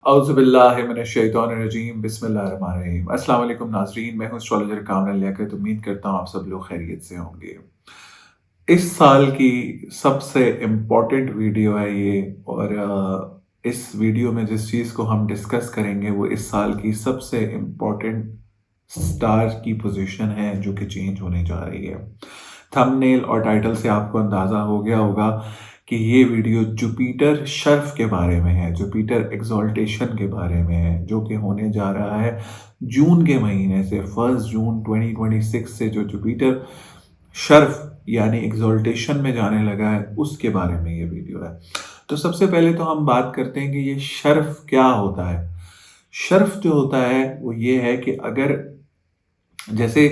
औज़ुबिल्लाहिमिनश्शैतानिर्रजीम बिस्मिल्लाहिर्रहमानिर्रहीम। अस्सलाम वालेकुम नाज़रीन, मैं हूँ एस्ट्रोलॉजर कामरान लियाकत। उम्मीद करता हूँ आप सब लोग खैरियत से होंगे। इस साल की सबसे इम्पोर्टेंट वीडियो है ये और इस वीडियो में जिस चीज़ को हम डिस्कस करेंगे वो इस साल की सबसे इम्पोर्टेंट स्टार की पोजीशन है जो कि चेंज होने जा रही है। थंबनेल और टाइटल से आपको अंदाज़ा हो गया होगा कि ये वीडियो जुपिटर शर्फ के बारे में है, जुपिटर एक्सॉल्टेशन के बारे में है, जो कि होने जा रहा है जून के महीने से 1 जून 2026 से जो जुपिटर शर्फ यानी एक्सॉल्टेशन में जाने लगा है उसके बारे में ये वीडियो है। तो सबसे पहले तो हम बात करते हैं कि ये शर्फ क्या होता है। शर्फ जो होता है वो ये है कि अगर जैसे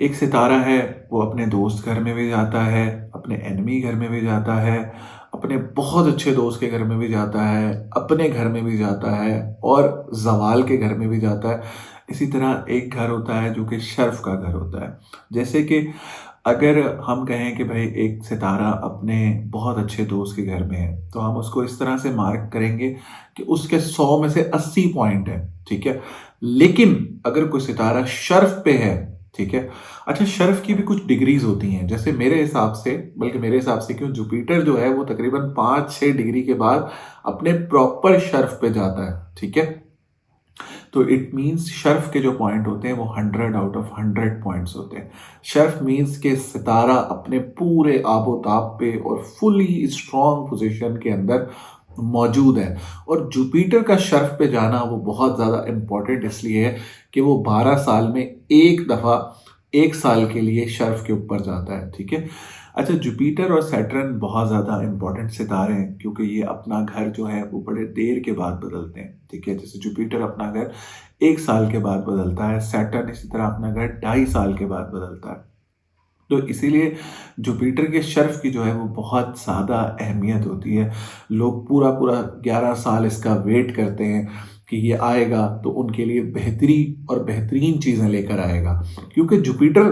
एक सितारा है वो अपने दोस्त घर में भी जाता है, अपने एनिमी घर में भी जाता है, अपने बहुत अच्छे दोस्त के घर में भी जाता है, अपने घर में भी जाता है और ज़वाल के घर में भी जाता है। इसी तरह एक घर होता है जो कि शर्फ का घर होता है। जैसे कि अगर हम कहें कि भाई एक सितारा अपने बहुत अच्छे दोस्त के घर में है, तो हम उसको इस तरह से मार्क करेंगे कि उसके 100 में से 80 पॉइंट है, ठीक है? लेकिन अगर कोई सितारा शर्फ पे है, ठीक है? अच्छा, शर्फ की भी कुछ डिग्रीज़ होती हैं। जैसे मेरे हिसाब से, बल्कि मेरे हिसाब से क्यों, जुपिटर जो है वो तकरीबन 5-6 डिग्री के बाद अपने प्रॉपर शर्फ पे जाता है, ठीक है? तो इट मीन्स शर्फ के जो पॉइंट होते हैं वो 100 आउट ऑफ 100 पॉइंट्स होते हैं। शर्फ मीन्स के सितारा अपने पूरे आबोताब पे और फुली स्ट्रॉन्ग पोजीशन के अंदर मौजूद है। और जुपिटर का शर्फ पे जाना वो बहुत ज़्यादा इम्पोर्टेंट इसलिए है कि वो 12 साल में एक दफ़ा 1 साल के लिए शर्फ के ऊपर जाता है, ठीक है? अच्छा, जुपिटर और सैटर्न बहुत ज़्यादा इंपॉर्टेंट सितारे हैं क्योंकि ये अपना घर जो है वो बड़े देर के बाद बदलते हैं, ठीक है? जैसे जुपिटर अपना घर 1 साल के बाद बदलता है, सैटर्न इसी तरह अपना घर 2.5 साल के बाद बदलता है। तो इसीलिए जुपिटर के शर्फ की जो है वो बहुत ज़्यादा अहमियत होती है। लोग पूरा-पूरा 11 साल इसका वेट करते हैं कि ये आएगा तो उनके लिए बेहतरी और बेहतरीन चीज़ें लेकर आएगा। क्योंकि जुपिटर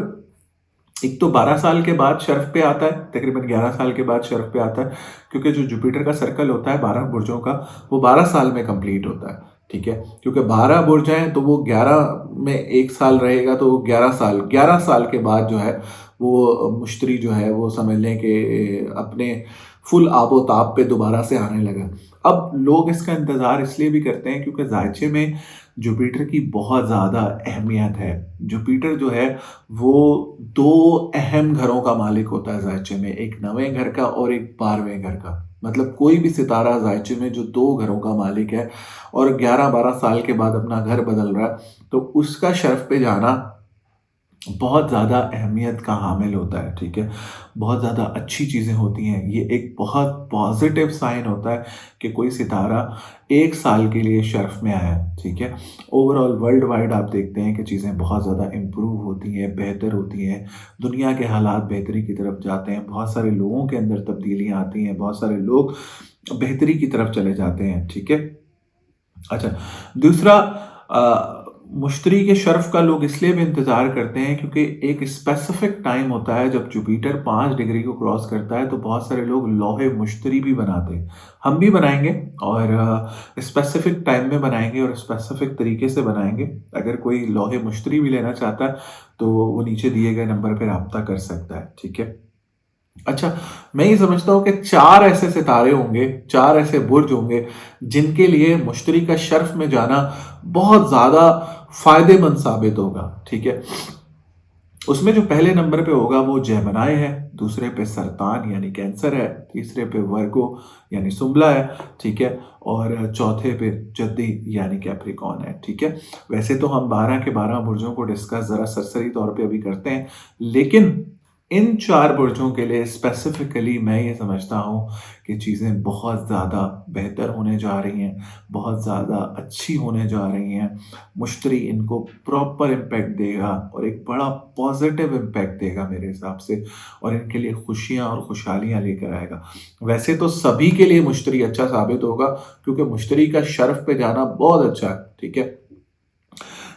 एक तो 12 साल के बाद शर्फ पे आता है, तकरीबन 11 साल के बाद शर्फ पे आता है, क्योंकि जो जुपिटर का सर्कल होता है 12 बुर्जों का, वो 12 साल में कंप्लीट होता है, ठीक है? क्योंकि 12 बुर्ज हैं तो वो 11 में 1 साल रहेगा तो वो 11 साल के बाद जो है वो मुश्तरी जो है वो समझ लें कि अपने फुल आबो-ताब पे दोबारा से आने लगा। अब लोग इसका इंतज़ार इसलिए भी करते हैं क्योंकि ज़ायचे में जुपिटर की बहुत ज़्यादा अहमियत है। जुपिटर जो है वो 2 अहम घरों का मालिक होता है ज़ायचे में, एक 9वें घर का और एक 12वें घर का। मतलब कोई भी सितारा ज़ायचे में जो 2 घरों का मालिक है और 11-12 साल के बाद अपना घर बदल रहा है, तो उसका शर्फ़ पे जाना बहुत ज़्यादा अहमियत का हामिल होता है, ठीक है? बहुत ज़्यादा अच्छी चीज़ें होती हैं। ये एक बहुत पॉज़िटिव साइन होता है कि कोई सितारा 1 साल के लिए शर्फ़ में आया है, ठीक है? ओवरऑल वर्ल्ड वाइड आप देखते हैं कि चीज़ें बहुत ज़्यादा इम्प्रूव होती हैं, बेहतर होती हैं। दुनिया के हालात बेहतरी की तरफ जाते हैं। बहुत सारे लोगों के अंदर तब्दीलियाँ आती हैं। बहुत सारे लोग बेहतरी की तरफ चले जाते हैं, ठीक है? अच्छा, दूसरा मुश्तरी के शर्फ़ का लोग इसलिए भी इंतज़ार करते हैं क्योंकि एक स्पेसिफ़िक टाइम होता है जब जुपिटर 5 डिग्री को क्रॉस करता है तो बहुत सारे लोग लौहे मुश्तरी भी बनाते हैं। हम भी बनाएँगे और स्पेसिफ़िक टाइम में बनाएँगे और स्पेसिफ़िक तरीके से बनाएँगे। अगर कोई लौहे मुश्तरी भी लेना चाहता है तो वो नीचे दिए गए नंबर पे राब्ता कर सकता है, ठीक है? अच्छा, मैं ये समझता हूँ कि 4 ऐसे सितारे होंगे, 4 ऐसे बुर्ज होंगे, जिनके लिए मुश्तरी का शर्फ़ में जाना बहुत ज़्यादा फ़ायदेमंद साबित होगा, ठीक है? उसमें जो पहले नंबर पे होगा वो जेमिनी है, दूसरे पे सरतान यानी कैंसर है, तीसरे पे वर्गो यानी सुंबला है, ठीक है? और चौथे पे जद्दी यानी कैप्रिकॉर्न है, ठीक है? वैसे तो हम 12 के 12 बुर्जों को डिस्कस ज़रा सरसरी तौर पे अभी करते हैं, लेकिन इन 4 बुर्जों के लिए स्पेसिफ़िकली मैं ये समझता हूँ कि चीज़ें बहुत ज़्यादा बेहतर होने जा रही हैं, बहुत ज़्यादा अच्छी होने जा रही हैं। मुश्तरी इनको प्रॉपर इम्पैक्ट देगा और एक बड़ा पॉजिटिव इम्पैक्ट देगा मेरे हिसाब से और इनके लिए खुशियाँ और खुशहालियाँ लेकर आएगा। वैसे तो सभी के लिए मुश्तरी अच्छा साबित होगा क्योंकि मुश्तरी का शर्फ़ पे जाना बहुत अच्छा है, ठीक है?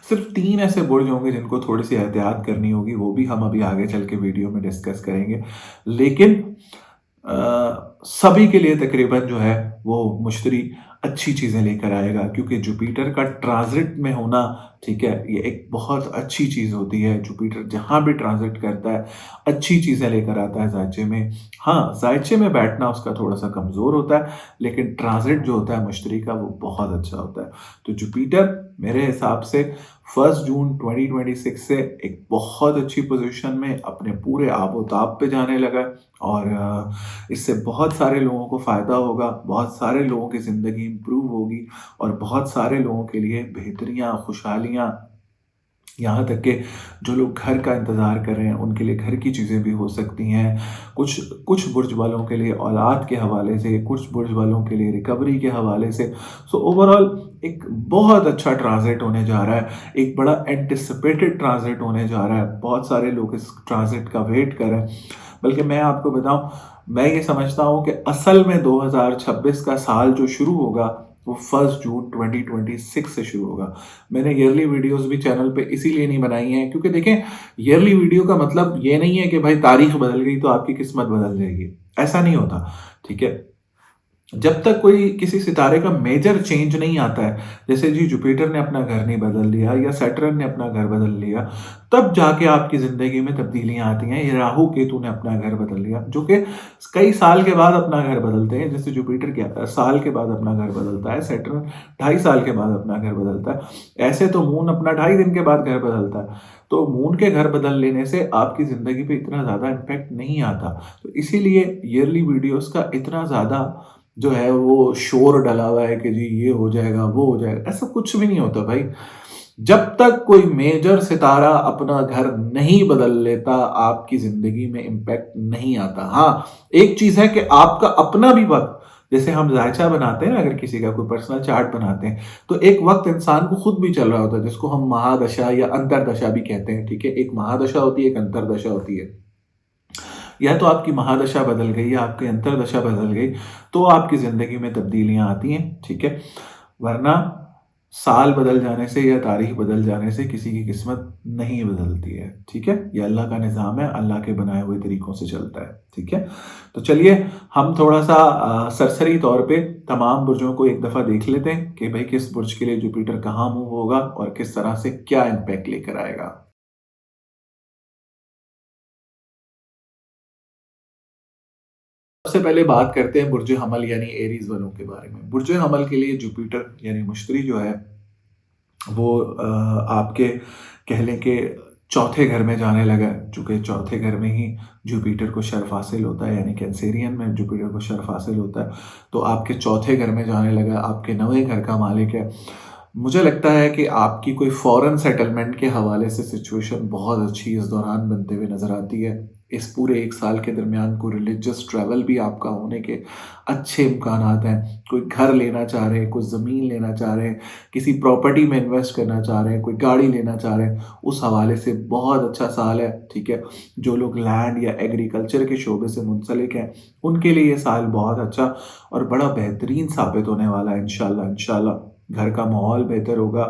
सिर्फ़ 3 ऐसे बुर्ज होंगे जिनको थोड़ी-सी एहतियात करनी होगी, वो भी हम अभी आगे चल के वीडियो में डिस्कस करेंगे। लेकिन सभी के लिए तकरीबन जो है वो मुश्तरी अच्छी चीज़ें लेकर आएगा, क्योंकि जुपिटर का ट्रांज़िट में होना, ठीक है, ये एक बहुत अच्छी चीज़ होती है। जुपिटर जहाँ भी ट्रांज़िट करता है, अच्छी चीज़ें लेकर आता है ज़ायचे में। हाँ, ज़ायचे में बैठना उसका थोड़ा-सा कमज़ोर होता है, लेकिन ट्रांज़िट जो होता है मशतरी का, वो बहुत अच्छा होता है। तो जुपिटर मेरे हिसाब से 1 जून 2026 से एक बहुत अच्छी पोज़ीशन में अपने पूरे आबो-ताब पे जाने लगा है, और इससे बहुत सारे लोगों को फ़ायदा होगा, बहुत सारे लोगों की ज़िंदगी इम्प्रूव होगी, और बहुत सारे लोगों के लिए बेहतरियाँ, खुशहालियाँ, यहाँ तक कि जो लोग घर का इंतज़ार कर रहे हैं, उनके लिए घर की चीज़ें भी हो सकती हैं। कुछ कुछ बुर्ज वालों के लिए औलाद के हवाले से, कुछ बुर्ज वालों के लिए रिकवरी के हवाले से। सो ओवरऑल एक बहुत अच्छा ट्रांज़िट होने जा रहा है, एक बड़ा एंटिसिपेटेड ट्रांज़िट होने जा रहा है। बहुत सारे लोग इस ट्रांज़िट का वेट कर रहे हैं। बल्कि मैं आपको बताऊँ, मैं ये समझता हूँ कि असल में 2026 का साल जो शुरू होगा, वो 1 जून 2026 से शुरू होगा। मैंने ईयरली वीडियोज़ भी चैनल पे इसीलिए नहीं बनाई हैं, क्योंकि देखें, ईयरली वीडियो का मतलब ये नहीं है कि भाई तारीख बदल गई तो आपकी किस्मत बदल जाएगी। ऐसा नहीं होता, ठीक है? जब तक कोई किसी सितारे का मेजर चेंज नहीं आता है, जैसे जी जुपिटर ने अपना घर नहीं बदल लिया या सैटर्न ने अपना घर बदल लिया, तब जाके आपकी ज़िंदगी में तब्दीलियाँ आती हैं। ये राहु केतु ने अपना घर बदल लिया, जो कि कई साल के बाद अपना घर बदलते हैं। जैसे जुपिटर क्या साल के बाद अपना घर बदलता है, सैटर्न 2.5 साल के बाद अपना घर बदलता है। ऐसे तो मून अपना 2.5 दिन के बाद घर बदलता है। तो मून के घर बदल लेने से आपकी ज़िंदगी पे इतना ज़्यादा इम्पैक्ट नहीं आता। तो इसीलिए ईयरली वीडियोज़ का इतना ज़्यादा जो है वो शोर डला हुआ है कि जी ये हो जाएगा, वो हो जाएगा। ऐसा कुछ भी नहीं होता भाई। जब तक कोई मेजर सितारा अपना घर नहीं बदल लेता, आपकी ज़िंदगी में इम्पैक्ट नहीं आता। हाँ, एक चीज़ है कि आपका अपना भी वक़्त, जैसे हम ज़ायचा बनाते हैं ना, अगर किसी का कोई पर्सनल चार्ट बनाते हैं, तो एक वक़्त इंसान को खुद भी चल रहा होता है, जिसको हम महादशा या अंतर्दशा भी कहते हैं, ठीक है? एक महादशा होती है, एक अंतर्दशा होती है। या तो आपकी महादशा बदल गई या आपकी अंतर्दशा बदल गई, तो आपकी ज़िंदगी में तब्दीलियाँ आती हैं, ठीक है? वरना साल बदल जाने से या तारीख बदल जाने से किसी की किस्मत नहीं बदलती है, ठीक है? ये अल्लाह का निज़ाम है, अल्लाह के बनाए हुए तरीकों से चलता है, ठीक है? तो चलिए, हम थोड़ा-सा सरसरी तौर पे तमाम बुर्जों को एक दफ़ा देख लेते हैं कि भई किस बुर्ज के लिए जुपिटर कहाँ मूव होगा और किस तरह से क्या इम्पैक्ट लेकर आएगा। सबसे पहले बात करते हैं बुर्ज हमल यानी एरीज़ वालों के बारे में। बुर्ज हमल के लिए जुपिटर यानी मुश्तरी जो है, वो आपके कह लें कि चौथे घर में जाने लगा है, चूँकि चौथे घर में ही जुपिटर को शर्फ़ हासिल होता है, यानी कैंसेरियन में जुपिटर को शर्फ़ हासिल होता है, तो आपके चौथे घर में जाने लगा, आपके 9वें घर का मालिक है। मुझे लगता है कि आपकी कोई फ़ॉरेन सेटलमेंट के हवाले से सिचुएशन बहुत अच्छी इस दौरान बनते हुए नज़र आती है। इस पूरे 1 साल के दरमियान कोई रिलीजियस ट्रैवल भी आपका होने के अच्छे इम्कानात हैं। कोई घर लेना चाह रहे हैं, कोई ज़मीन लेना चाह रहे हैं, किसी प्रॉपर्टी में इन्वेस्ट करना चाह रहे हैं, कोई गाड़ी लेना चाह रहे हैं, उस हवाले से बहुत अच्छा साल है, ठीक है? जो लोग लैंड या एग्रीकल्चर के शोबे से मुंसलिक हैं, उनके लिए ये साल बहुत अच्छा और बड़ा बेहतरीन साबित होने वाला है इंशाल्लाह, इंशाल्लाह। घर का माहौल बेहतर होगा,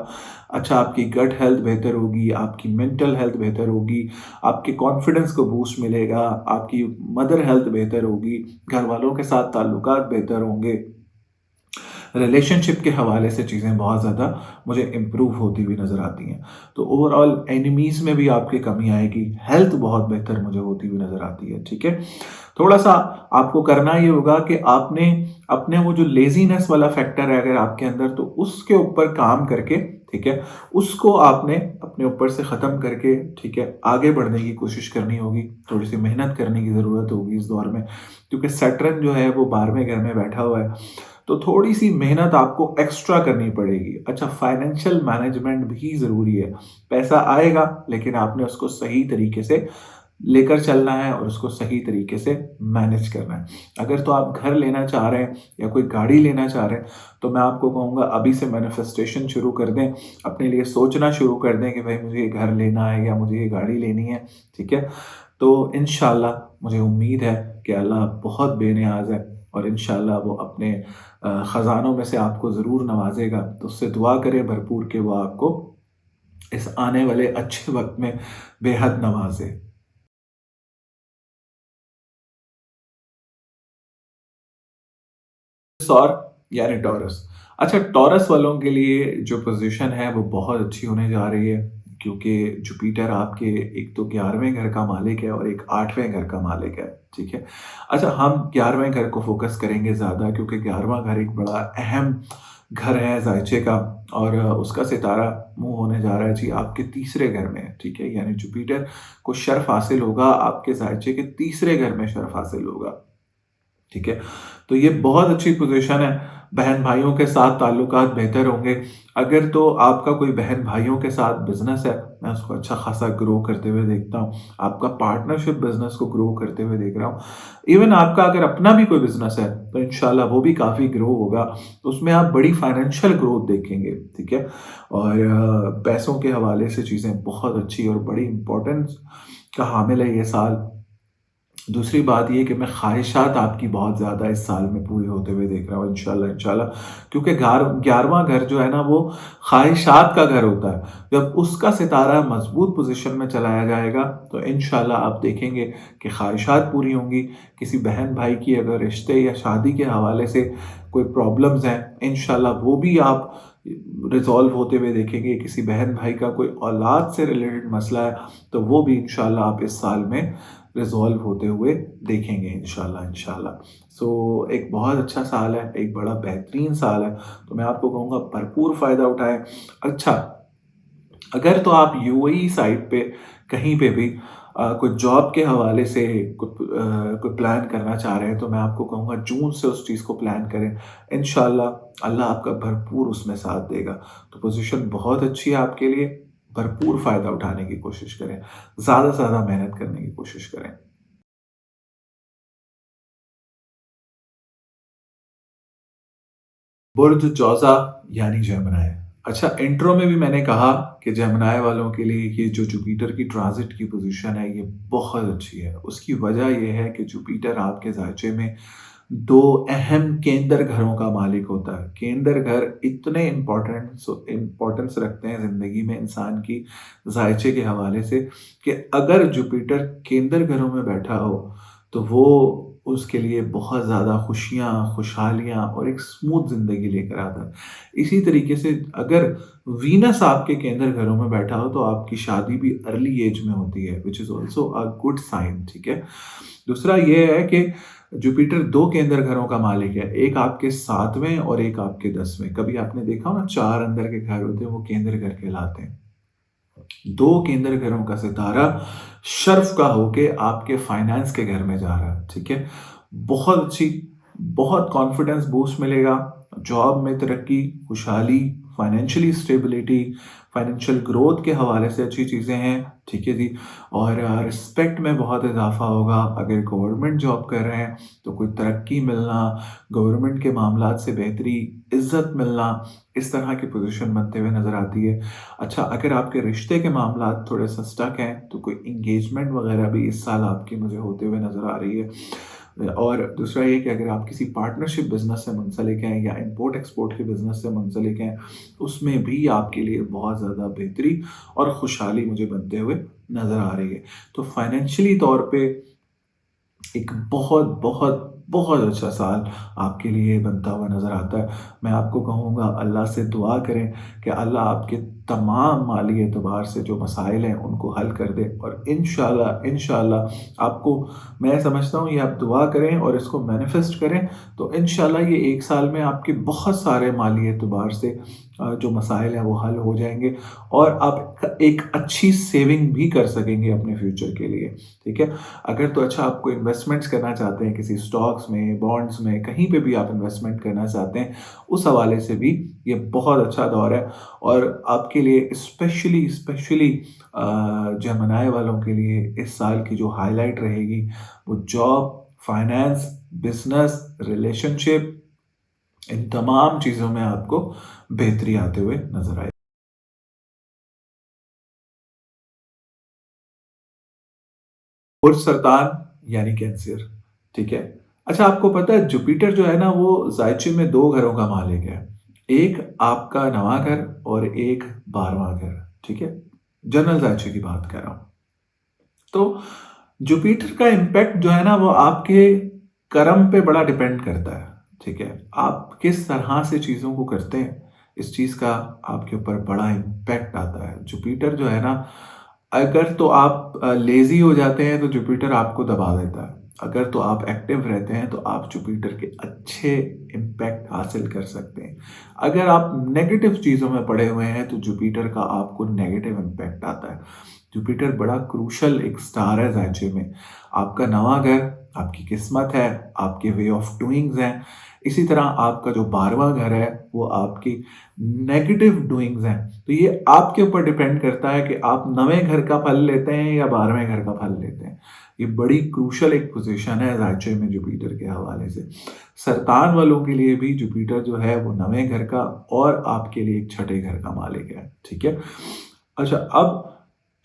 अच्छा आपकी गट हेल्थ बेहतर होगी, आपकी मेंटल हेल्थ बेहतर होगी, आपके कॉन्फिडेंस को बूस्ट मिलेगा, आपकी मदर हेल्थ बेहतर होगी, घर वालों के साथ ताल्लुकात बेहतर होंगे। रिलेशनशिप के हवाले से चीज़ें बहुत ज़्यादा मुझे इम्प्रूव होती हुई नज़र आती हैं। तो ओवरऑल एनिमीज़ में भी आपकी कमी आएगी, हेल्थ बहुत बेहतर मुझे होती हुई नज़र आती है, ठीक है? थोड़ा-सा आपको करना ये होगा कि आपने अपने वो जो लेज़ीनेस वाला फैक्टर है अगर आपके अंदर, तो उसके ऊपर काम करके, ठीक है? उसको आपने अपने ऊपर से ख़त्म करके, ठीक है? आगे बढ़ने की कोशिश करनी होगी, थोड़ी-सी मेहनत करने की ज़रूरत होगी इस दौर में, क्योंकि सैटर्न जो है वो 12वें घर में बैठा हुआ है। तो थोड़ी-सी मेहनत आपको एक्स्ट्रा करनी पड़ेगी। अच्छा, फाइनेंशियल मैनेजमेंट भी ज़रूरी है। पैसा आएगा, लेकिन आपने उसको सही तरीके से लेकर चलना है और उसको सही तरीके से मैनेज करना है। अगर तो आप घर लेना चाह रहे हैं या कोई गाड़ी लेना चाह रहे हैं, तो मैं आपको कहूँगा अभी से मैनिफेस्टेशन शुरू कर दें, अपने लिए सोचना शुरू कर दें कि भाई मुझे ये घर लेना है या मुझे ये गाड़ी लेनी है, ठीक है? तो इंशाल्लाह मुझे उम्मीद है कि अल्लाह बहुत बेनियाज़ है और इंशाल्लाह वो अपने ख़ज़ानों में से आपको ज़रूर नवाज़ेगा। तो उससे दुआ करें भरपूर कि वो आपको इस आने वाले अच्छे वक़्त में बेहद नवाज़े। सौर यानी टॉरस, अच्छा, टॉरस वालों के लिए जो पोज़ीशन है वो बहुत अच्छी होने जा रही है, क्योंकि जुपिटर आपके एक तो 11वें घर का मालिक है और एक 8वें घर का मालिक है, ठीक है? अच्छा, हम 11वें घर को फ़ोकस करेंगे ज़्यादा, क्योंकि 11वां घर एक बड़ा अहम घर है ज़ायचे का, और उसका सितारा मूव होने जा रहा है जी आपके तीसरे घर में, ठीक है? यानी जुपिटर को शर्फ़ हासिल होगा, आपके ज़ायचे के तीसरे घर में शर्फ़ हासिल होगा। ठीक है? तो ये बहुत अच्छी पोज़ीशन है। बहन-भाइयों के साथ ताल्लुकात बेहतर होंगे। अगर तो आपका कोई बहन-भाइयों के साथ बिज़नेस है, मैं उसको अच्छा खासा ग्रो करते हुए देखता हूँ। आपका पार्टनरशिप बिज़नेस को ग्रो करते हुए देख रहा हूँ। इवन आपका अगर अपना भी कोई बिज़नेस है, तो इंशाल्लाह वो भी काफ़ी ग्रो होगा। तो उसमें आप बड़ी फाइनेंशियल ग्रोथ देखेंगे, ठीक है? और पैसों के हवाले से चीज़ें बहुत अच्छी और बड़ी इम्पोर्टेंस का हामिल है ये साल। दूसरी बात ये कि मैं ख़्वाहिशात आपकी बहुत ज़्यादा इस साल में पूरी होते हुए देख रहा हूँ इंशाल्लाह, इंशाल्लाह। क्योंकि 11वां घर जो है ना, वो ख़्वाहिशात का घर होता है। जब उसका सितारा मज़बूत पोज़ीशन में चलाया जाएगा, तो इंशाल्लाह आप देखेंगे कि ख़्वाहिशात पूरी होंगी। किसी बहन-भाई की अगर रिश्ते या शादी के हवाले से कोई प्रॉब्लम्स हैं, इंशाल्लाह वो भी आप रिज़ॉल्व होते हुए देखेंगे। किसी बहन-भाई का कोई औलाद से रिलेटेड मसला है, तो वो भी इंशाल्लाह आप इस साल में रिज़ॉल्व होते हुए देखेंगे इंशाल्लाह, इंशाल्लाह। सो एक बहुत अच्छा साल है, एक बड़ा बेहतरीन साल है, तो मैं आपको कहूँगा भरपूर फ़ायदा उठाएँ। अच्छा, अगर तो आप यूएई साइड पे कहीं पे भी कोई जॉब के हवाले से कोई प्लान करना चाह रहे हैं, तो मैं आपको कहूँगा जून से उस चीज़ को प्लान करें। इंशाल्लाह अल्लाह आपका भरपूर उसमें साथ देगा। तो पोज़ीशन बहुत अच्छी है आपके लिए, भरपूर फ़ायदा उठाने की कोशिश करें। ज़्यादा से ज़्यादा मेहनत करने की कोशिश करें। बुर्ज जौज़ा यानी जेमिनी। अच्छा, इंट्रो में भी मैंने कहा कि जेमिनी वालों के लिए ये जो जुपिटर की ट्रांज़िट की पोज़ीशन है, ये बहुत अच्छी है। उसकी वजह ये है कि जुपिटर आपके ज़ायचे में 2 अहम केंद्र घरों का मालिक होता है। केंद्र घर इतने इम्पोर्टेंस रखते हैं ज़िंदगी में इंसान की ज़ायचे के हवाले से, कि अगर जुपिटर केंद्र घरों में बैठा हो, तो वो उसके लिए बहुत ज़्यादा खुशियाँ, खुशहालियाँ और एक स्मूथ ज़िंदगी लेकर आता है। इसी तरीके से अगर वीनस आपके केंद्र घरों में बैठा हो, तो आपकी शादी भी अर्ली एज में होती है, which is also a good sign, ठीक है? दूसरा ये है कि जुपिटर 2 केंद्र घरों का मालिक है, एक आपके 7वें और एक आपके 10वें। कभी आपने देखा हो ना, 4 अंदर के घर होते हैं, वो केंद्र घर कहलाते हैं। 2 केंद्र घरों का सितारा शर्फ का होके आपके फाइनेंस के घर में जा रहा है, ठीक है? बहुत अच्छी, बहुत कॉन्फिडेंस बूस्ट मिलेगा, जॉब में तरक्की, खुशहाली, फाइनेंशियली स्टेबिलिटी, फाइनेंशियल ग्रोथ के हवाले से अच्छी चीज़ें हैं, ठीक है जी? और रिस्पेक्ट में बहुत इज़ाफ़ा होगा। अगर गवर्नमेंट जॉब कर रहे हैं, तो कोई तरक्की मिलना, गवर्नमेंट के मामलात से बेहतरी, इज़्ज़त मिलना, इस तरह की पोज़ीशन बनते हुए नज़र आती है। अच्छा, अगर आपके रिश्ते के मामलात थोड़े-सा स्टक हैं, तो कोई एंगेजमेंट वगैरह भी इस साल आपकी मुझे होते हुए नज़र आ रही है। और दूसरा ये कि अगर आप किसी पार्टनरशिप बिज़नेस से मुंसलिक हैं या इम्पोर्ट-एक्सपोर्ट के बिज़नेस से मुंसलिक हैं, उसमें भी आपके लिए बहुत ज़्यादा बेहतरी और खुशहाली मुझे बनते हुए नज़र आ रही है। तो फाइनेंशियली तौर पे एक बहुत, बहुत, बहुत अच्छा साल आपके लिए बनता हुआ नज़र आता है। मैं आपको कहूँगा, अल्लाह से दुआ करें कि अल्लाह आपके तमाम माली एतबार से जो मसाइल हैं उनको हल कर दे, और इंशाल्लाह, इंशाल्लाह आपको, मैं समझता हूँ, ये आप दुआ करें और इसको मैनिफेस्ट करें, तो इंशाल्लाह ये 1 साल में आपके बहुत सारे माली एतबार से जो मसाइल हैं वो हल हो जाएँगे, और आप एक अच्छी सेविंग भी कर सकेंगे अपने फ्यूचर के लिए, ठीक है? अगर तो अच्छा, आपको इन्वेस्टमेंट्स करना चाहते हैं किसी स्टॉक्स में, बॉन्ड्स में, कहीं पे भी आप इन्वेस्टमेंट करना चाहते हैं, उस हवाले से भी ये बहुत अच्छा दौर है। और आपके लिए स्पेशली स्पेशली जेमिनी वालों के लिए इस साल की जो हाइलाइट रहेगी, वो जॉब, फाइनेंस, बिज़नेस, रिलेशनशिप, इन तमाम चीज़ों में आपको बेहतरी आते हुए नज़र आएगी। बुर्ज सरतान यानी कैंसर, ठीक है? अच्छा, आपको पता है जुपिटर जो है ना, वो ज़ायचे में 2 घरों का मालिक है। एक आपका 9वां घर और एक 12वां घर, ठीक है? जनरल ज़ायचे की बात कर रहा हूँ। तो जुपिटर का इम्पैक्ट जो है ना, वो आपके कर्म पे बड़ा डिपेंड करता है, ठीक है? आप किस तरह से चीज़ों को करते हैं, इस चीज़ का आपके ऊपर बड़ा इम्पैक्ट आता है। जुपिटर जो है ना, अगर तो आप लेज़ी हो जाते हैं तो जुपिटर आपको दबा देता है। अगर तो आप एक्टिव रहते हैं तो आप जुपिटर के अच्छे इम्पैक्ट हासिल कर सकते हैं। अगर आप नेगेटिव चीज़ों में पड़े हुए हैं तो जुपिटर का आपको नेगेटिव इम्पैक्ट आता है। जुपिटर बड़ा क्रूशल एक स्टार है ज़ायचे में। आपका नवा घर आपकी किस्मत है, आपके वे ऑफ डूइंग्स हैं। इसी तरह आपका जो 12वां घर है वो आपकी नेगेटिव डूइंग्स हैं। तो ये आपके ऊपर डिपेंड करता है कि आप नवें घर का फल लेते हैं या 12वें घर का फल लेते हैं। ये बड़ी क्रूशल एक पोज़ीशन है ज़ायचे में जुपिटर के हवाले से। सरतान वालों के लिए भी जुपिटर जो है वो नवें घर का और आपके लिए एक छठे घर का मालिक है, ठीक है? अच्छा, अब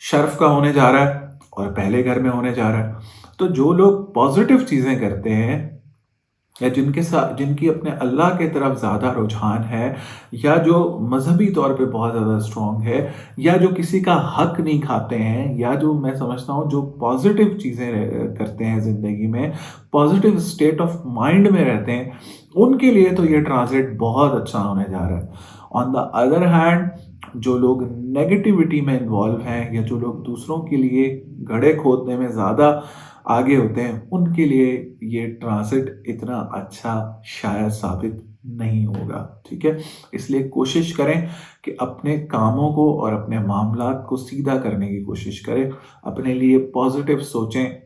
शर्फ़ का होने जा रहा है और पहले घर में होने जा रहा है। तो जो लोग पॉज़िटिव चीज़ें करते हैं या जिनके साथ जिनकी अपने अल्लाह की तरफ ज़्यादा रुझान है या जो मज़हबी तौर पे बहुत ज़्यादा स्ट्रॉन्ग है या जो किसी का हक नहीं खाते हैं या जो मैं समझता हूँ जो पॉज़िटिव चीज़ें करते हैं ज़िंदगी में, पॉज़िटिव स्टेट ऑफ माइंड में रहते हैं, उनके लिए तो ये ट्रांज़िट बहुत अच्छा होने जा रहा है। ऑन द अदर हैंड जो लोग नेगेटिविटी में इन्वॉल्व हैं या जो लोग दूसरों के लिए गड्ढे खोदने में ज़्यादा आगे होते हैं, उनके लिए ये ट्रांज़िट इतना अच्छा शायद साबित नहीं होगा, ठीक है? इसलिए कोशिश करें कि अपने कामों को और अपने मामलात को सीधा करने की कोशिश करें। अपने लिए पॉज़िटिव सोचें,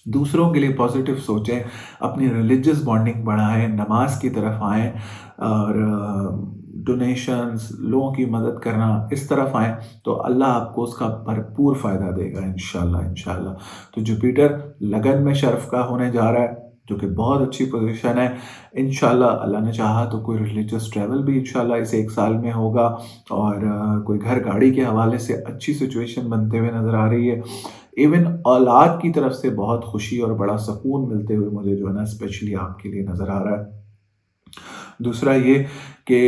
दूसरों के लिए पॉजिटिव सोचें, अपनी रिलीजियस बॉन्डिंग बढ़ाएँ, नमाज़ की तरफ आएँ और डोनेशंस, लोगों की मदद करना, इस तरफ आएँ, तो अल्लाह आपको उसका भरपूर फ़ायदा देगा इंशाअल्लाह, इंशाअल्लाह। तो जुपिटर लगन में शर्फ़ का होने जा रहा है, जो कि बहुत अच्छी पोज़ीशन है। इंशाअल्लाह अल्लाह ने चाहा तो कोई रिलीजियस ट्रैवल भी इंशाअल्लाह इस 1 साल में होगा और कोई घर गाड़ी के हवाले से अच्छी सिचुएशन बनते हुए नज़र आ रही है। इवन औलाद की तरफ से बहुत खुशी और बड़ा सुकून मिलते हुए मुझे जो है ना स्पेशली आपके लिए नज़र आ रहा है। दूसरा ये कि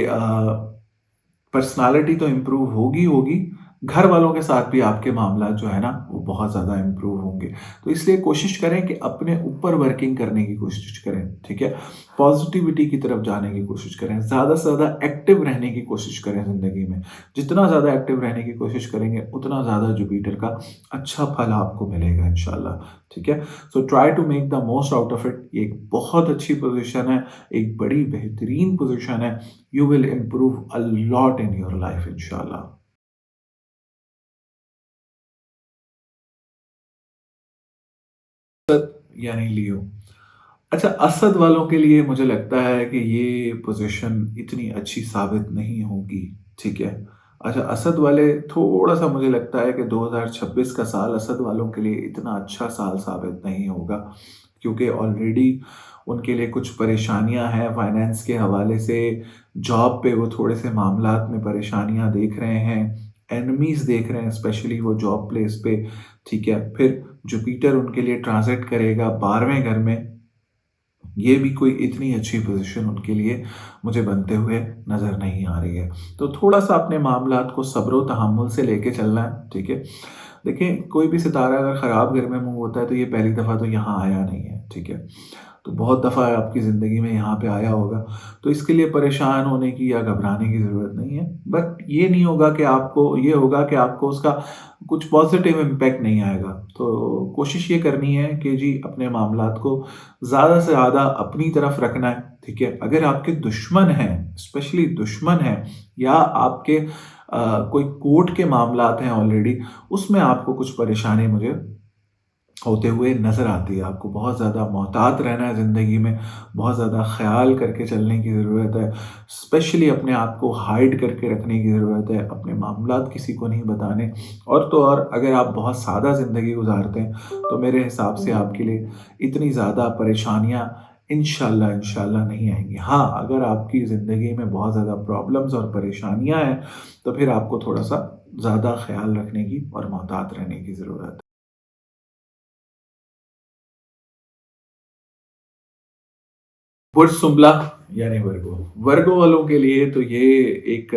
पर्सनैलिटी तो इम्प्रूव होगी होगी, घर वालों के साथ भी आपके मामला जो है ना वो बहुत ज़्यादा इम्प्रूव होंगे। तो इसलिए कोशिश करें कि अपने ऊपर वर्किंग करने की कोशिश करें, ठीक है? पॉज़िटिविटी की तरफ जाने की कोशिश करें, ज़्यादा से ज़्यादा एक्टिव रहने की कोशिश करें ज़िंदगी में। जितना ज़्यादा एक्टिव रहने की कोशिश करेंगे, उतना ज़्यादा जुपिटर का अच्छा फल आपको मिलेगा इंशाअल्लाह, ठीक है? So try to make the most out of it. ये एक बहुत अच्छी पोज़ीशन है, एक बड़ी बेहतरीन पोज़ीशन है। You will improve a lot in your life इंशाल्लाह। यानी लियो। अच्छा, असद वालों के लिए मुझे लगता है कि ये पोज़ीशन इतनी अच्छी साबित नहीं होगी, ठीक है? अच्छा, असद वाले थोड़ा-सा मुझे लगता है कि 2026 का साल असद वालों के लिए इतना अच्छा साल साबित नहीं होगा, क्योंकि ऑलरेडी उनके लिए कुछ परेशानियाँ हैं फाइनेंस के हवाले से, जॉब पे वो थोड़े-से मामलात में परेशानियाँ देख रहे हैं, एनिमीज़ देख रहे हैं स्पेशली वो जॉब प्लेस पे, ठीक है? फिर जुपिटर उनके लिए ट्रांज़िट करेगा 12वें घर में, ये भी कोई इतनी अच्छी पोज़ीशन उनके लिए मुझे बनते हुए नज़र नहीं आ रही है। तो थोड़ा-सा अपने मामलात को सब्र-ओ-तहम्मुल से लेके चलना है, ठीक है? देखिए, कोई भी सितारा अगर ख़राब घर में मूव होता है तो ये पहली दफ़ा तो यहाँ आया नहीं है, ठीक है? तो बहुत दफ़ा आपकी ज़िंदगी में यहाँ पे आया होगा, तो इसके लिए परेशान होने की या घबराने की ज़रूरत नहीं है। बट ये नहीं होगा कि आपको ये होगा कि आपको उसका कुछ पॉज़िटिव इम्पैक्ट नहीं आएगा। तो कोशिश ये करनी है कि जी अपने मामलात को ज़्यादा से ज़्यादा अपनी तरफ रखना है, ठीक है? अगर आपके दुश्मन हैं, स्पेशली दुश्मन हैं या आपके कोई कोर्ट के मामलात हैं ऑलरेडी, उसमें आपको कुछ परेशानी मुझे होते हुए नज़र आती है। आपको बहुत ज़्यादा मोहतात रहना है ज़िंदगी में, बहुत ज़्यादा ख़्याल करके चलने की ज़रूरत है। स्पेशली अपने आप को हाइड करके रखने की ज़रूरत है, अपने मामलात किसी को नहीं बताने। और तो और अगर आप बहुत सादा ज़िंदगी गुज़ारते हैं, तो मेरे हिसाब से आपके लिए इतनी ज़्यादा परेशानियाँ इंशाअल्लाह, इंशाअल्लाह नहीं आएँगी। हाँ, अगर आपकी ज़िंदगी में बहुत ज़्यादा प्रॉब्लम्स और परेशानियाँ हैं, तो फिर आपको थोड़ा-सा ज़्यादा ख़्याल रखने की और मोहतात रहने की ज़रूरत है। पुरुषुम्बला यानी वर्गो। वर्गो वालों के लिए तो ये एक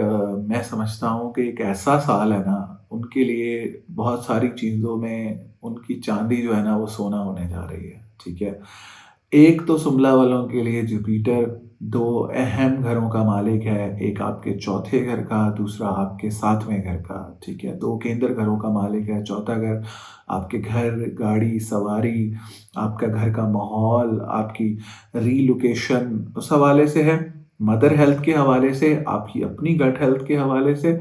मैं समझता हूँ कि एक ऐसा साल है ना, उनके लिए बहुत सारी चीज़ों में उनकी चाँदी जो है ना वो सोना होने जा रही है, ठीक है? एक तो शिमला वालों के लिए जुपिटर 2 अहम घरों का मालिक है, एक आपके चौथे घर का, दूसरा आपके 7वें घर का, ठीक है? 2 केंद्र घरों का मालिक है, चौथा घर आपके घर, गाड़ी, सवारी, आपका घर का माहौल, आपकी रीलोकेशन उस हवाले से है, मदर हेल्थ के हवाले से, आपकी अपनी गट हेल्थ के हवाले से,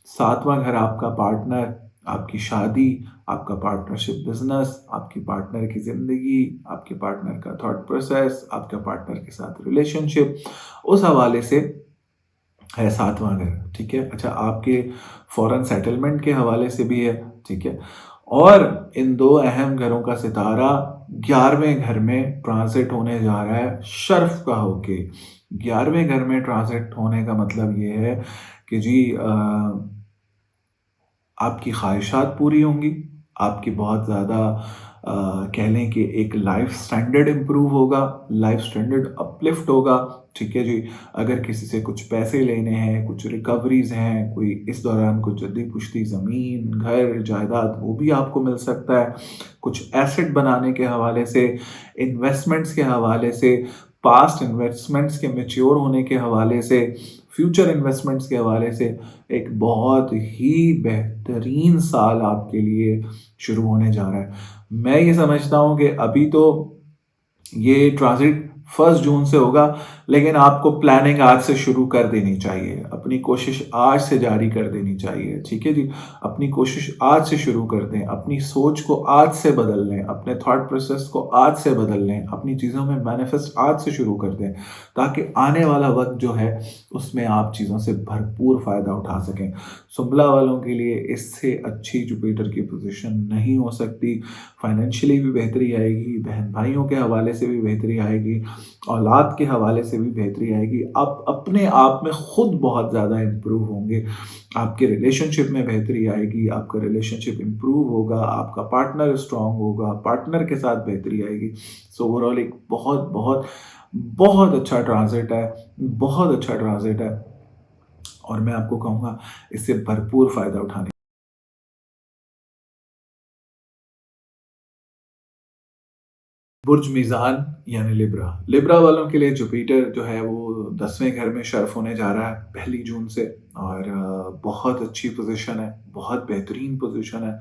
7वां घर आपका पार्टनर, आपकी शादी, आपका पार्टनरशिप बिजनेस, आपकी पार्टनर की ज़िंदगी, आपके पार्टनर का थॉट प्रोसेस, आपके पार्टनर के साथ रिलेशनशिप, उस हवाले से है 7वां घर, ठीक है? अच्छा आपके फॉरेन सेटलमेंट के हवाले से भी है, ठीक है? और इन 2 अहम घरों का सितारा 11वें घर में ट्रांज़िट होने जा रहा है शर्फ़ का होके। 11वें घर में ट्रांज़िट होने का मतलब ये है कि जी आपकी ख़्वाहिशात पूरी होंगी, आपकी बहुत ज़्यादा कह लें कि एक लाइफ़ स्टैंडर्ड इम्प्रूव होगा, लाइफ़ स्टैंडर्ड अपलिफ्ट होगा, ठीक है जी। अगर किसी से कुछ पैसे लेने हैं, कुछ रिकवरीज़ हैं, कोई इस दौरान कुछ जद्दी-पुश्ती ज़मीन, घर, जायदाद वो भी आपको मिल सकता है। कुछ एसेट बनाने के हवाले से, इन्वेस्टमेंट्स के हवाले से, पास्ट इन्वेस्टमेंट्स के मैच्योर होने के हवाले से, फ्यूचर इन्वेस्टमेंट्स के हवाले से एक बहुत ही बेहतरीन साल आपके लिए शुरू होने जा रहा है। मैं ये समझता हूँ कि अभी तो ये ट्रांज़िट 1 जून से होगा, लेकिन आपको प्लानिंग आज से शुरू कर देनी चाहिए। अपनी कोशिश आज से जारी कर देनी चाहिए, ठीक है जी? अपनी कोशिश आज से शुरू कर दें, अपनी सोच को आज से बदल लें, अपने थॉट प्रोसेस को आज से बदल लें, अपनी चीज़ों में मैनिफेस्ट आज से शुरू कर दें, ताकि आने वाला वक़्त जो है, उसमें आप चीज़ों से भरपूर फ़ायदा उठा सकें। सुम्बला वालों के लिए इससे अच्छी जुपिटर की पोज़ीशन नहीं हो सकती। फाइनेंशियली भी बेहतरी आएगी, बहन-भाइयों के हवाले से भी बेहतरी आएगी, औलाद के हवाले से भी बेहतरी आएगी। आप अपने आप में खुद बहुत ज़्यादा इम्प्रूव होंगे। आपके रिलेशनशिप में बेहतरी आएगी, आपका रिलेशनशिप इम्प्रूव होगा, आपका पार्टनर स्ट्रॉन्ग होगा, पार्टनर के साथ बेहतरी आएगी। सो ओवरऑल एक बहुत, बहुत, बहुत अच्छा ट्रांज़िट है, बहुत अच्छा ट्रांज़िट है और मैं आपको कहूँगा इससे भरपूर फ़ायदा उठाने बुर्ज मीज़ान यानी लिब्रा। लिब्रा वालों के लिए जुपिटर जो है वो 10वें घर में शर्फ़ होने जा रहा है पहली जून से और बहुत अच्छी पोज़ीशन है, बहुत बेहतरीन पोज़ीशन है।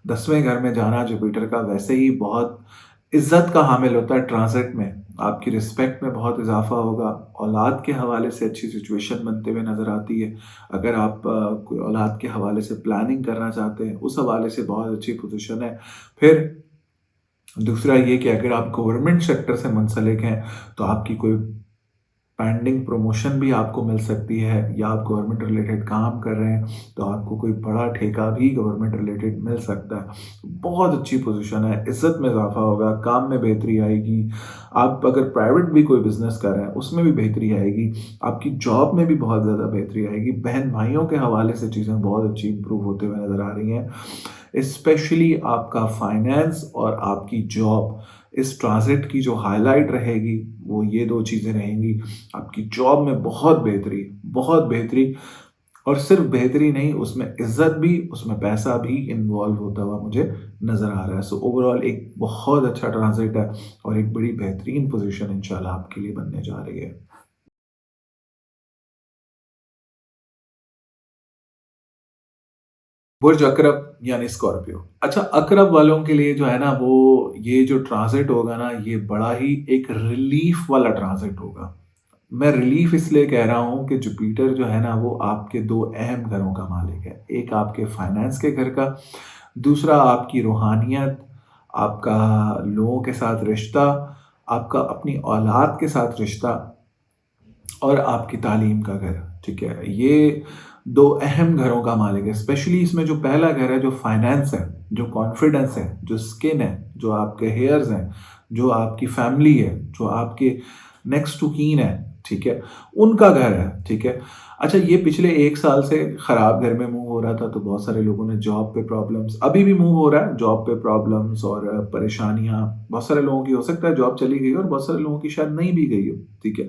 10वें घर में जाना जुपिटर का वैसे ही बहुत इज़्ज़त का हामिल होता है ट्रांज़िट में। आपकी रिस्पेक्ट में बहुत इज़ाफ़ा होगा। औलाद के हवाले से अच्छी सिचुएशन बनते हुए नज़र आती है। अगर आप कोई औलाद के हवाले से प्लानिंग करना चाहते हैं, उस हवाले से बहुत अच्छी पोज़ीशन है। फिर दूसरा ये कि अगर आप गवर्नमेंट सेक्टर से मुंसलिक हैं, तो आपकी कोई पेंडिंग प्रमोशन भी आपको मिल सकती है या आप गवर्नमेंट रिलेटेड काम कर रहे हैं, तो आपको कोई बड़ा ठेका भी गवर्नमेंट रिलेटेड मिल सकता है। बहुत अच्छी पोज़ीशन है, इज़्ज़त में इज़ाफ़ा होगा, काम में बेहतरी आएगी। आप अगर प्राइवेट भी कोई बिज़नेस कर रहे हैं, उसमें भी बेहतरी आएगी। आपकी जॉब में भी बहुत ज़्यादा बेहतरी आएगी। बहन-भाइयों के हवाले से चीज़ें बहुत अच्छी इम्प्रूव होते हुए नज़र आ रही हैं। स्पेशली आपका फाइनेंस और आपकी जॉब इस ट्रांज़िट की जो हाइलाइट रहेगी वो ये 2 चीज़ें रहेंगी। आपकी जॉब में बहुत बेहतरी और सिर्फ़ बेहतरी नहीं उसमें इज़्ज़त भी, उसमें पैसा भी इन्वॉल्व होता हुआ मुझे नज़र आ रहा है। सो ओवरऑल एक बहुत अच्छा ट्रांज़िट है और एक बड़ी बेहतरीन पोज़ीशन इंशाल्लाह आपके लिए बनने जा रही है। बुर्ज अकरब यानी स्कॉर्पियो। अच्छा अकरब वालों के लिए जो है ना वो ये जो ट्रांज़िट होगा ना ये बड़ा ही एक रिलीफ़ वाला ट्रांज़िट होगा। मैं रिलीफ़ इसलिए कह रहा हूँ कि जुपिटर जो है ना वो आपके 2 अहम घरों का मालिक है। एक आपके फाइनेंस के घर का, दूसरा आपकी रूहानियत, आपका लोगों के साथ रिश्ता, आपका अपनी औलाद के साथ रिश्ता और आपकी तालीम का घर, ठीक है? ये 2 अहम घरों का मालिक है। स्पेशली इसमें जो पहला घर है, जो फाइनेंस है, जो कॉन्फिडेंस है, जो स्किन है, जो आपके हेयर्स हैं, जो आपकी फैमिली है, जो आपके नेक्स्ट टू कीन है, ठीक है? उनका घर है, ठीक है? अच्छा ये पिछले 1 साल से खराब घर में मूव हो रहा था, तो बहुत सारे लोगों ने जॉब पे प्रॉब्लम्स अभी भी मूव हो रहा है, जॉब पे प्रॉब्लम्स और परेशानियाँ बहुत सारे लोगों की हो सकता है जॉब चली गई हो और बहुत सारे लोगों की शायद नहीं भी गई हो, ठीक है?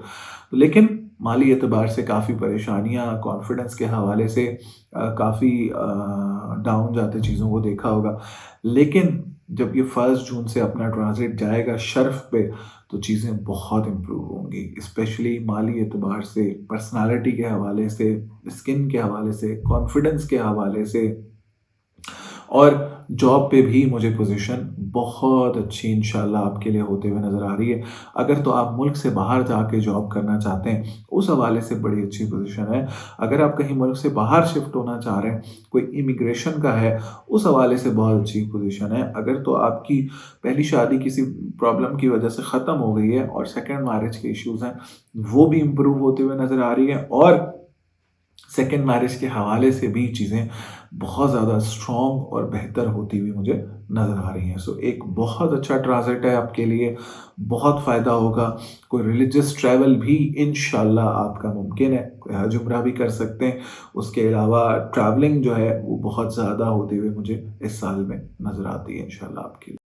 लेकिन माली एतबार से काफ़ी परेशानियाँ, कॉन्फिडेंस के हवाले से काफ़ी डाउन जाते चीज़ों को देखा होगा। लेकिन जब ये 1 जून से अपना ट्रांज़िट जाएगा शर्फ़ पे, तो चीज़ें बहुत इम्प्रूव होंगी। स्पेशली माली एतबार से, पर्सनैलिटी के हवाले से, स्किन के हवाले से, कॉन्फिडेंस के हवाले से और जॉब पे भी मुझे पोज़ीशन बहुत अच्छी इंशाल्लाह आपके लिए होते हुए नज़र आ रही है। अगर तो आप मुल्क से बाहर जाके जॉब करना चाहते हैं, उस हवाले से बड़ी अच्छी पोज़ीशन है। अगर आप कहीं मुल्क से बाहर शिफ्ट होना चाह रहे हैं, कोई इमिग्रेशन का है, उस हवाले से बहुत अच्छी पोज़ीशन है। अगर तो आपकी पहली शादी किसी प्रॉब्लम की वजह से ख़त्म हो गई है और सेकंड मैरिज के इश्यूज़ हैं, वो भी इम्प्रूव होते हुए नज़र आ रही है और सेकंड मैरिज के हवाले से भी चीज़ें बहुत ज़्यादा स्ट्रॉन्ग और बेहतर होती हुई मुझे नज़र आ रही हैं। सो एक बहुत अच्छा ट्रांज़िट है आपके लिए, बहुत फ़ायदा होगा। कोई रिलीजियस ट्रैवल भी इंशाल्लाह आपका मुमकिन है, कोई हज उम्रा भी कर सकते हैं। उसके अलावा ट्रैवलिंग जो है वो बहुत ज़्यादा होती हुई मुझे इस साल में नज़र आती है इंशाल्लाह आपके लिए।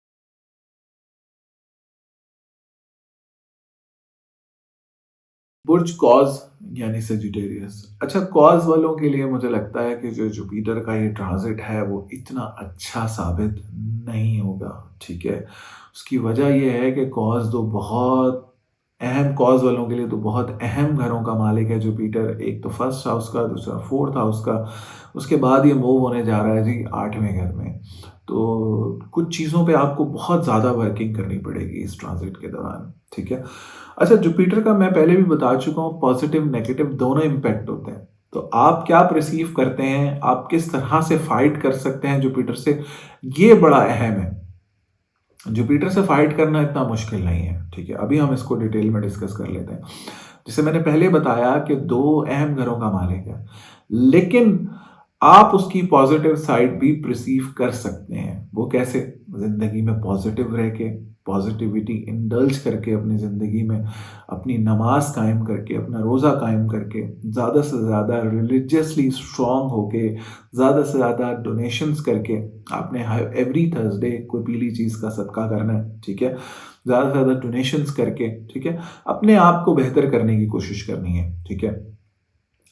बुर्ज कॉज़ यानी सजिटेरियस। अच्छा, कॉज़ वालों के लिए मुझे लगता है कि जो जुपिटर का ये ट्रांज़िट है वो इतना अच्छा साबित नहीं होगा, ठीक है? उसकी वजह ये है कि कॉज़ तो बहुत अहम कॉज़ वालों के लिए तो बहुत अहम घरों का मालिक है जुपिटर। एक तो फर्स्ट हाउस का, दूसरा फोर्थ हाउस का, उसके बाद ये मूव होने जा रहा है जी 8वें घर में। तो कुछ चीज़ों पे आपको बहुत ज़्यादा वर्किंग करनी पड़ेगी इस ट्रांज़िट के दौरान, ठीक है? अच्छा, जुपिटर का मैं पहले भी बता चुका हूँ, पॉजिटिव नेगेटिव दोनों इम्पैक्ट होते हैं। तो आप क्या परसीव करते हैं, आप किस तरह से फाइट कर सकते हैं जुपिटर से, ये बड़ा अहम है। जुपिटर से फाइट करना इतना मुश्किल नहीं है, ठीक है? अभी हम इसको डिटेल में डिस्कस कर लेते हैं। जैसे मैंने पहले बताया कि 2 अहम घरों का मालिक है, लेकिन आप उसकी पॉजिटिव साइड भी परसीव कर सकते हैं। वो कैसे? ज़िंदगी में पॉजिटिव रह के, पॉजिटिविटी इंडल्ज करके अपनी ज़िंदगी में, अपनी नमाज़ कायम करके, अपना रोज़ा कायम करके, ज़्यादा से ज़्यादा रिलीजियसली स्ट्रॉन्ग होके, ज़्यादा से ज़्यादा डोनेशंस करके, आपने हर एवरी थर्सडे कोई पीली चीज़ का सदका करना है, ठीक है? ज़्यादा से ज़्यादा डोनेशंस करके, ठीक है? अपने आप को बेहतर करने की कोशिश करनी है, ठीक है?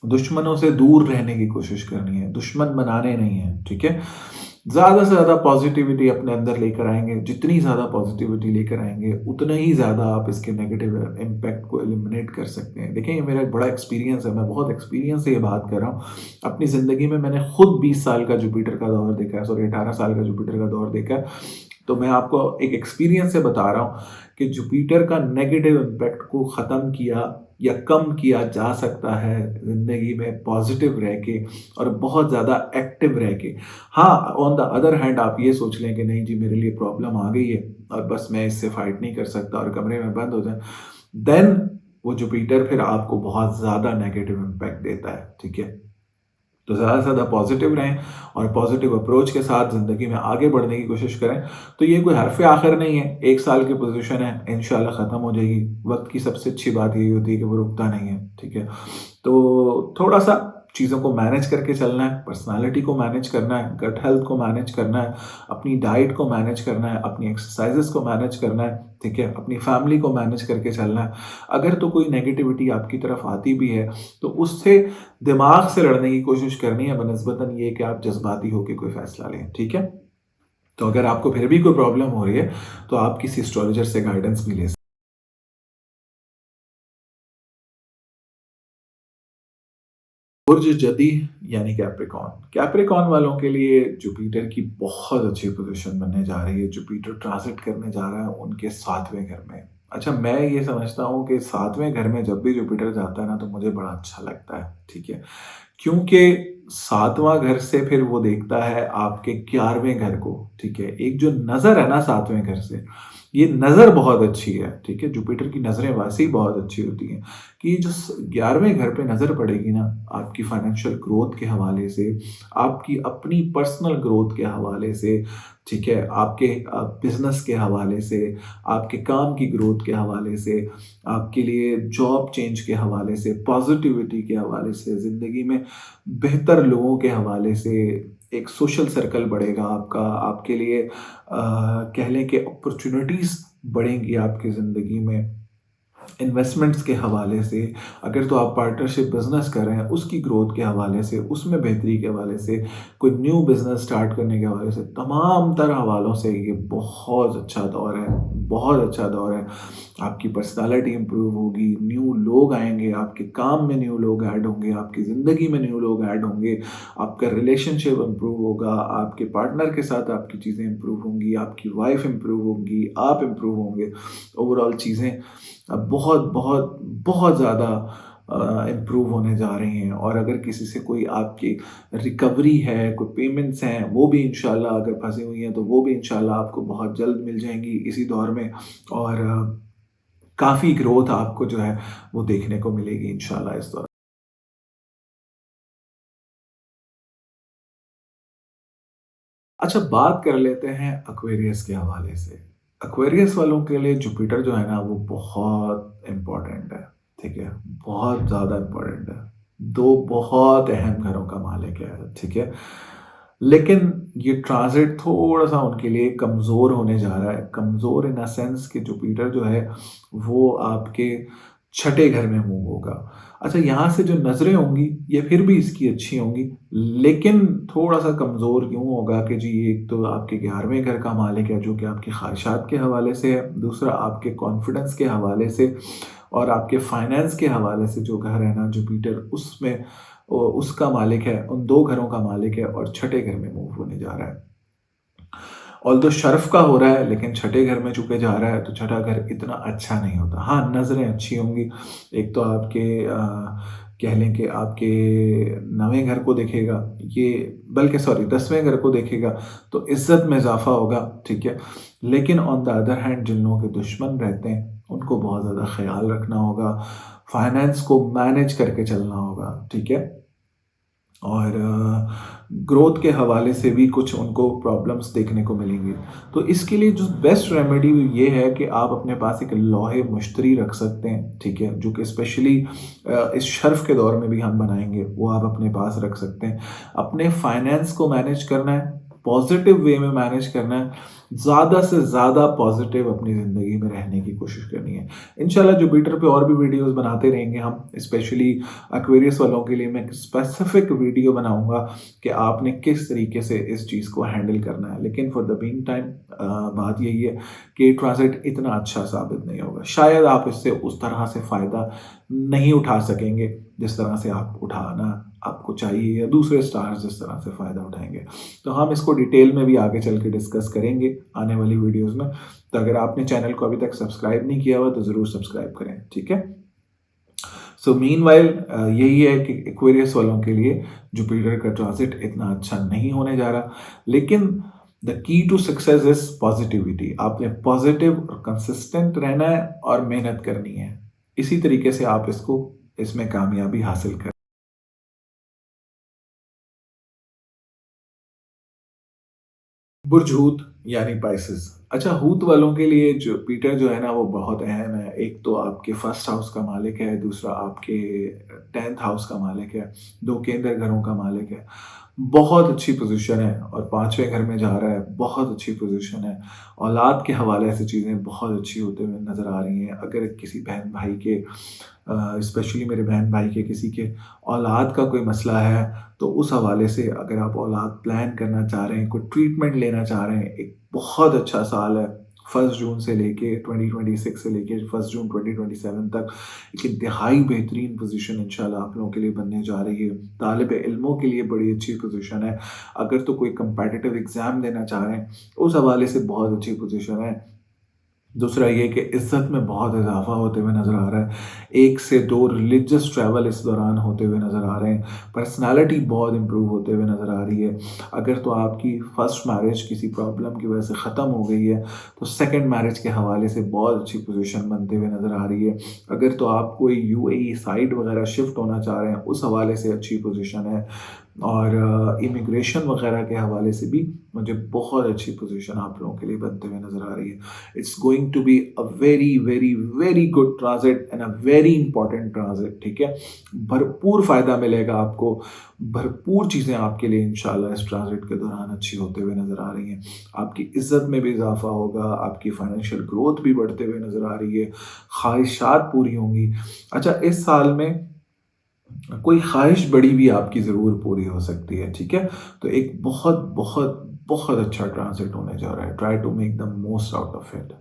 दुश्मनों से दूर रहने की कोशिश करनी है, दुश्मन बनाने नहीं है, ठीक है? ज़्यादा से ज़्यादा पॉज़िटिविटी अपने अंदर लेकर आएँगे, जितनी ज़्यादा पॉज़िटिविटी लेकर आएँगे, उतना ही ज़्यादा आप इसके नेगेटिव इम्पैक्ट को एलिमिनेट कर सकते हैं। देखिए, ये मेरा एक बड़ा एक्सपीरियंस है, मैं बहुत एक्सपीरियंस से ये बात कर रहा हूँ। अपनी ज़िंदगी में मैंने खुद 20 साल का जुपिटर का दौर देखा है, सॉरी 18 साल का जुपिटर का दौर देखा है। तो मैं आपको एक एक्सपीरियंस से बता रहा हूँ कि जुपिटर का नेगेटिव इम्पैक्ट को ख़त्म किया या कम किया जा सकता है ज़िंदगी में पॉजिटिव रह के और बहुत ज़्यादा एक्टिव रह के। हाँ, ऑन द अदर हैंड आप ये सोच लें कि नहीं जी मेरे लिए प्रॉब्लम आ गई है और बस मैं इससे फाइट नहीं कर सकता और कमरे में बंद हो जाए, देन वो जुपिटर फिर आपको बहुत ज़्यादा नेगेटिव इम्पैक्ट देता है, ठीक है? तो ज़्यादा से ज़्यादा पॉजिटिव रहें और पॉजिटिव अप्रोच के साथ ज़िंदगी में आगे बढ़ने की कोशिश करें। तो ये कोई हरफ़ आखिर नहीं है, 1 साल की पोज़ीशन है, इंशाल्लाह ख़त्म हो जाएगी। वक़्त की सबसे अच्छी बात यही होती है कि वो रुकता नहीं है, ठीक है? तो थोड़ा-सा चीज़ों को मैनेज करके चलना है, पर्सनैलिटी को मैनेज करना है, गट हेल्थ को मैनेज करना है, अपनी डाइट को मैनेज करना है, अपनी एक्सरसाइज़ेज़ को मैनेज करना है, ठीक है? अपनी फैमिली को मैनेज करके चलना है। अगर तो कोई नेगेटिविटी आपकी तरफ आती भी है, तो उससे दिमाग से लड़ने की कोशिश करनी है बनिस्बतन ये कि आप जज़्बाती होके कोई फ़ैसला लें, ठीक है? तो अगर आपको फिर भी कोई प्रॉब्लम हो रही है, तो आप किसी एस्ट्रोलॉजर से गाइडेंस भी ले सकते हैं। बुर्ज जदी यानी कैप्रिकॉर्न। कैप्रिकॉर्न वालों के लिए जुपिटर की बहुत अच्छी पोज़ीशन बनने जा रही है। जुपिटर ट्रांज़िट करने जा रहा है उनके 7वें घर में। अच्छा, मैं ये समझता हूँ कि 7वें घर में जब भी जुपिटर जाता है ना, तो मुझे बड़ा अच्छा लगता है, ठीक है? क्योंकि 7वां घर से फिर वो देखता है आपके 11वें घर को, ठीक है? एक जो नज़र है ना 7वें घर से, ये नज़र बहुत अच्छी है, ठीक है? जुपिटर की नज़रें वैसे ही बहुत अच्छी होती हैं कि ये जो 11वें घर पे नज़र पड़ेगी ना, आपकी फाइनेंशियल ग्रोथ के हवाले से, आपकी अपनी पर्सनल ग्रोथ के हवाले से, ठीक है? आपके बिज़नेस के हवाले से, आपके काम की ग्रोथ के हवाले से, आपके लिए जॉब चेंज के हवाले से, पॉज़िटिविटी के हवाले से, ज़िंदगी में बेहतर लोगों के हवाले से, एक सोशल सर्कल बढ़ेगा आपका, आपके लिए कह लें कि अपॉर्च्युनिटीज़ बढ़ेंगी आपकी ज़िंदगी में। इन्वेस्टमेंट्स के हवाले से, अगर तो आप पार्टनरशिप बिज़नेस कर रहे हैं, उसकी ग्रोथ के हवाले से, उसमें बेहतरी के हवाले से, कोई न्यू बिज़नेस स्टार्ट करने के हवाले से, तमाम तरह हवालों से ये बहुत अच्छा दौर है, बहुत अच्छा दौर है। आपकी पर्सनैलिटी इम्प्रूव होगी, न्यू लोग आएँगे, आपके काम में न्यू लोग ऐड होंगे, आपकी ज़िंदगी में न्यू लोग ऐड होंगे, आपका रिलेशनशिप इम्प्रूव होगा, आपके पार्टनर के साथ आपकी चीज़ें इम्प्रूव होंगी, आपकी वाइफ़ इम्प्रूव होंगी, आप इम्प्रूव होंगे। ओवरऑल चीज़ें बहुत, बहुत, बहुत ज़्यादा इम्प्रूव होने जा रही हैं और अगर किसी से कोई आपकी रिकवरी है, कोई पेमेंट्स हैं, वो भी इंशाल्लाह अगर फँसी हुई हैं, तो वो भी इंशाल्लाह आपको बहुत जल्द मिल जाएँगी इसी दौर में और काफ़ी ग्रोथ आपको जो है, वो देखने को मिलेगी इंशाल्लाह इस दौर। अच्छा, बात कर लेते हैं एक्वेरियस के हवाले से। एक्वेरियस वालों के लिए जुपिटर जो है ना वो बहुत इम्पोर्टेंट है, ठीक है? बहुत ज़्यादा इम्पोर्टेंट है। 2 बहुत अहम घरों का मालिक है, ठीक है? लेकिन ये ट्रांज़िट थोड़ा-सा उनके लिए कमज़ोर होने जा रहा है। कमज़ोर इन अ सेंस कि जुपिटर जो है वो आपके छठे घर में मूव होगा। अच्छा, यहाँ से जो नज़रें होंगी ये फिर भी इसकी अच्छी होंगी, लेकिन थोड़ा-सा कमज़ोर यूँ होगा कि जी एक तो आपके 11वें घर का मालिक है जो कि आपकी ख़्वाहिशात के हवाले से है, दूसरा आपके कॉन्फिडेंस के हवाले से और आपके फाइनेंस के हवाले से जो घर है ना जुपिटर उसमें उसका मालिक है, उन 2 घरों का मालिक है और छठे घर में मूव होने जा रहा है। ऑल्दो शर्फ़ का हो रहा है, लेकिन छठे घर में चूँकि जा रहा है, तो छठा घर इतना अच्छा नहीं होता। हाँ, नज़रें अच्छी होंगी। एक तो आपके कह लें कि आपके 9वें घर को देखेगा, ये बल्कि सॉरी 10वें घर को देखेगा, तो इज़्ज़त में इज़ाफ़ा होगा, ठीक है? लेकिन ऑन द अदर हैंड जिन लोगों के दुश्मन रहते हैं, उनको बहुत ज़्यादा ख़्याल रखना होगा, फाइनेंस को मैनेज करके चलना होगा, ठीक है? और ग्रोथ के हवाले से भी कुछ उनको प्रॉब्लम्स देखने को मिलेंगी। तो इसके लिए जो बेस्ट रेमेडी ये है कि आप अपने पास एक लौहे मुश्तरी रख सकते हैं, ठीक है? जो कि स्पेशली इस शर्फ़ के दौर में भी हम बनाएँगे, वो आप अपने पास रख सकते हैं। अपने फाइनेंस को मैनेज करना है, पॉज़िटिव वे में मैनेज करना है, ज़्यादा से ज़्यादा पॉज़िटिव अपनी ज़िंदगी में रहने की कोशिश करनी है। इंशाल्लाह जुपिटर पे और भी वीडियोज़ बनाते रहेंगे हम, स्पेशली एक्वेरियस वालों के लिए मैं एक स्पेसिफिक वीडियो बनाऊँगा कि आपने किस तरीके से इस चीज़ को हैंडल करना है। लेकिन फॉर द मीन टाइम बात यही है कि ट्रांज़िट इतना अच्छा साबित नहीं होगा। शायद आप इससे उस तरह से फ़ायदा नहीं उठा सकेंगे, जिस तरह से आप उठाना आपको चाहिए या दूसरे स्टार्स जिस तरह से फ़ायदा उठाएँगे। तो हम इसको डिटेल में भी आगे चल के डिस्कस करेंगे आने वाली वीडियोज़ में। तो अगर आपने चैनल को अभी तक सब्सक्राइब नहीं किया हुआ तो ज़रूर सब्सक्राइब करें, ठीक है? सो मीनवाइल यही है कि एक्वेरियस वालों के लिए जुपिटर का ट्रांजिट इतना अच्छा नहीं होने जा रहा, लेकिन the key to success is positivity. आपने पॉजिटिव और कंसिस्टेंट रहना है और मेहनत करनी है। इसी तरीके से आप इसको इसमें कामयाबी हासिल कर। बुर्ज हूत यानी पाइसेस। अच्छा, हूत वालों के लिए जुपिटर जो है ना वो बहुत अहम है। एक तो आपके फर्स्ट हाउस का मालिक है, दूसरा आपके 10th हाउस का मालिक है, 2 केंद्र घरों का मालिक है। बहुत अच्छी पोज़ीशन है और 5वें घर में जा रहा है, बहुत अच्छी पोज़ीशन है। औलाद के हवाले से चीज़ें बहुत अच्छी होते हुए नज़र आ रही हैं। अगर किसी बहन-भाई के स्पेशली मेरे बहन-भाई के किसी के औलाद का कोई मसला है, तो उस हवाले से अगर आप औलाद प्लान करना चाह रहे हैं, कोई ट्रीटमेंट लेना चाह रहे हैं, एक बहुत अच्छा साल है। 1 जून से लेके 2026 से लेके 1 जून 2027 तक एक इंतहाई बेहतरीन पोज़ीशन इंशाल्लाह आप लोगों के लिए बनने जा रही है। तालिब-इल्मों के लिए बड़ी अच्छी पोज़ीशन है। अगर तो कोई कॉम्पिटिटिव एग्ज़ाम देना चाह रहे हैं, उस हवाले से बहुत अच्छी पोज़ीशन है। दूसरा ये कि इज़्ज़त में बहुत इज़ाफ़ा होते हुए नज़र आ रहा है। 1 से 2 रिलीजियस ट्रैवल इस दौरान होते हुए नज़र आ रहे हैं। पर्सनैलिटी बहुत इम्प्रूव होते हुए नज़र आ रही है। अगर तो आपकी फर्स्ट मैरिज किसी प्रॉब्लम की वजह से ख़त्म हो गई है, तो सेकंड मैरिज के हवाले से बहुत अच्छी पोज़ीशन बनते हुए नज़र आ रही है। अगर तो आप कोई यूएई साइड वग़ैरह शिफ्ट होना चाह रहे हैं, उस हवाले से अच्छी पोज़ीशन है। और इमिग्रेशन वग़ैरह के हवाले से भी मुझे बहुत अच्छी पोज़ीशन आप लोगों के लिए बनते हुए नज़र आ रही है। It's going to be a very, very, very good transit and a very important transit, ठीक है? भरपूर फ़ायदा मिलेगा आपको, भरपूर चीज़ें आपके लिए इंशाल्लाह इस ट्रांज़िट के दौरान अच्छी होते हुए नज़र आ रही हैं। आपकी इज़्ज़त में भी इज़ाफ़ा होगा, आपकी फ़ाइनेंशियल ग्रोथ भी बढ़ते हुए नज़र आ रही है, ख़्वाहिशात पूरी होंगी। अच्छा, इस साल में कोई ख़्वाहिश बड़ी भी आपकी ज़रूर पूरी हो सकती है, ठीक है? तो एक बहुत, बहुत, बहुत अच्छा ट्रांज़िट होने जा रहा है। Try to make the most out of it.